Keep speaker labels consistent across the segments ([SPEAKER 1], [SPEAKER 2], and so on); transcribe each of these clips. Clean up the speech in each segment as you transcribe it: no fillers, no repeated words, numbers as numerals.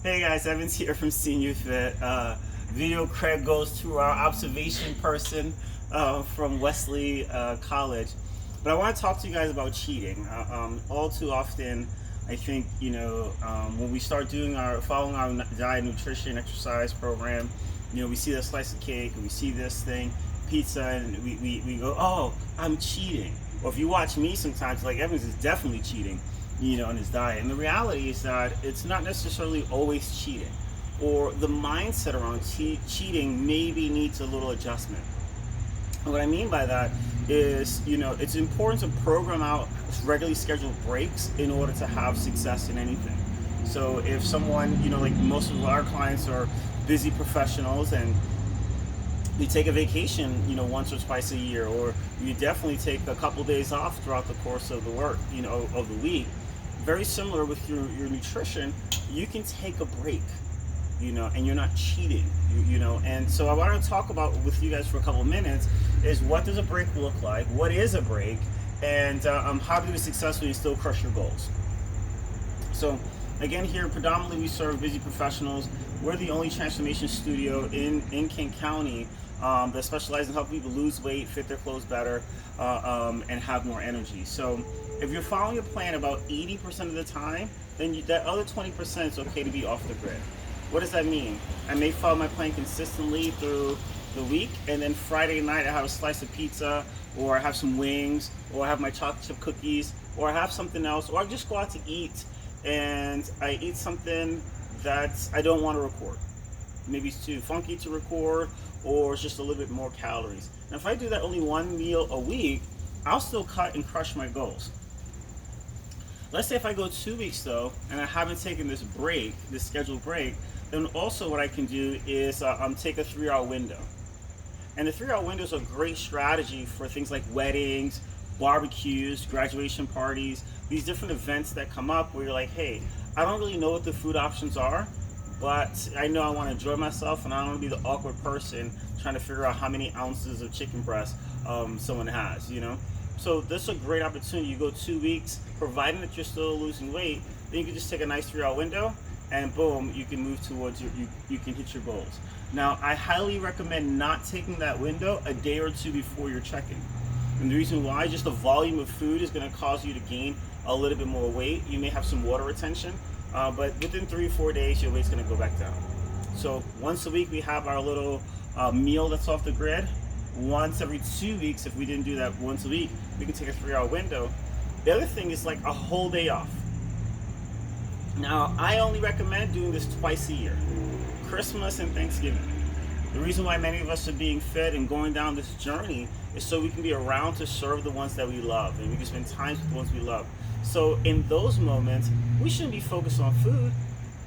[SPEAKER 1] Hey guys, Evans here from Senior Fit. Video credit goes to our observation person from Wesley College. But I want to talk to you guys about cheating. All too often, I think, when we start following our diet, nutrition, exercise program, we see that slice of cake, and we see this thing, pizza, and we go, oh, I'm cheating. Or if you watch me sometimes, like Evans is definitely cheating, in his diet. And the reality is that it's not necessarily always cheating, or the mindset around cheating maybe needs a little adjustment. And what I mean by that is, it's important to program out regularly scheduled breaks in order to have success in anything. So if someone, like most of our clients are busy professionals and we take a vacation, once or twice a year, or you definitely take a couple days off throughout the course of the work, of the week. Very similar with your nutrition, you can take a break, and you're not cheating, And so I want to talk about with you guys for a couple of minutes is what does a break look like? What is a break? And how do you be successful and still crush your goals? So again, here predominantly we serve busy professionals. We're the only transformation studio in King County that specializes in helping people lose weight, fit their clothes better, and have more energy. So if you're following a plan about 80% of the time, then that other 20% is okay to be off the grid. What does that mean? I may follow my plan consistently through the week, and then Friday night I have a slice of pizza, or I have some wings, or I have my chocolate chip cookies, or I have something else, or I just go out to eat and I eat something that I don't want to record. Maybe it's too funky to record, or it's just a little bit more calories. Now if I do that only one meal a week, I'll still cut and crush my goals. Let's say if I go 2 weeks though, and I haven't taken this break, this scheduled break, then also what I can do is take a 3-hour window. And the 3-hour window is a great strategy for things like weddings, barbecues, graduation parties, these different events that come up where you're like, hey, I don't really know what the food options are, but I know I want to enjoy myself, and I don't want to be the awkward person trying to figure out how many ounces of chicken breast someone has, So this is a great opportunity. You go 2 weeks, providing that you're still losing weight, then you can just take a nice 3-hour window, and boom, you can move towards you can hit your goals. Now, I highly recommend not taking that window a day or two before your check-in. And the reason why, just the volume of food is going to cause you to gain a little bit more weight. You may have some water retention, but within 3 or 4 days, your weight's going to go back down. So once a week, we have our little meal that's off the grid. Once every 2 weeks, if we didn't do that once a week, we can take a 3-hour window. The other thing is like a whole day off. Now, I only recommend doing this twice a year, Christmas and Thanksgiving. The reason why many of us are being fit and going down this journey is so we can be around to serve the ones that we love, and we can spend time with the ones we love. So in those moments, we shouldn't be focused on food.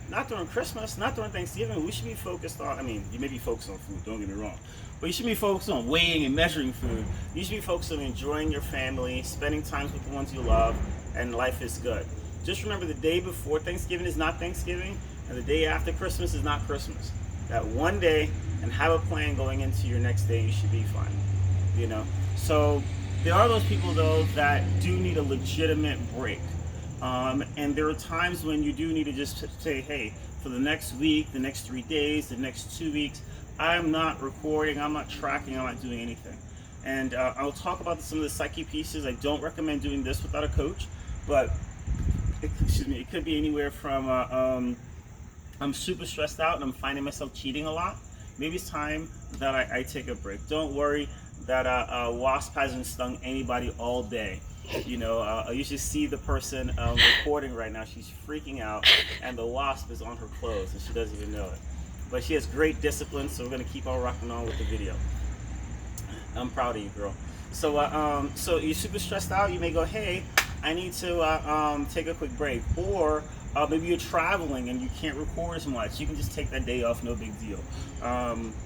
[SPEAKER 1] Not during Christmas, not during Thanksgiving. We should be focused on, you may be focused on food, don't get me wrong, but you should be focused on weighing and measuring food. You should be focused on enjoying your family, spending time with the ones you love, and life is good. Just remember, the day before Thanksgiving is not Thanksgiving, and the day after Christmas is not Christmas. That one day, and have a plan going into your next day, you should be fine, So there are those people though that do need a legitimate break. And there are times when you do need to just say, hey, for the next week, the next 3 days, the next 2 weeks, I'm not recording, I'm not tracking, I'm not doing anything. And I'll talk about some of the psyche pieces. I don't recommend doing this without a coach, but it could be anywhere from I'm super stressed out and I'm finding myself cheating a lot. Maybe it's time that I take a break. Don't worry that a wasp hasn't stung anybody all day. You should see the person recording right now. She's freaking out, and the wasp is on her clothes, and she doesn't even know it. But she has great discipline, so we're gonna keep on rocking on with the video. I'm proud of you, girl. So, so you're super stressed out. You may go, hey, I need to take a quick break, or maybe you're traveling and you can't record as much. You can just take that day off, no big deal.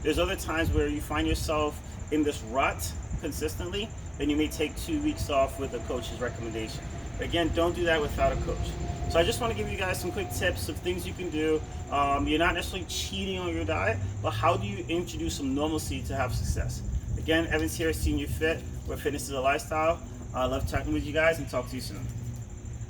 [SPEAKER 1] There's other times where you find yourself in this rut consistently, then you may take 2 weeks off with a coach's recommendation. Again, don't do that without a coach. So I just want to give you guys some quick tips of things you can do. You're not necessarily cheating on your diet, but how do you introduce some normalcy to have success? Again, Evans here, Senior Fit, where fitness is a lifestyle. I love talking with you guys, and talk to you soon.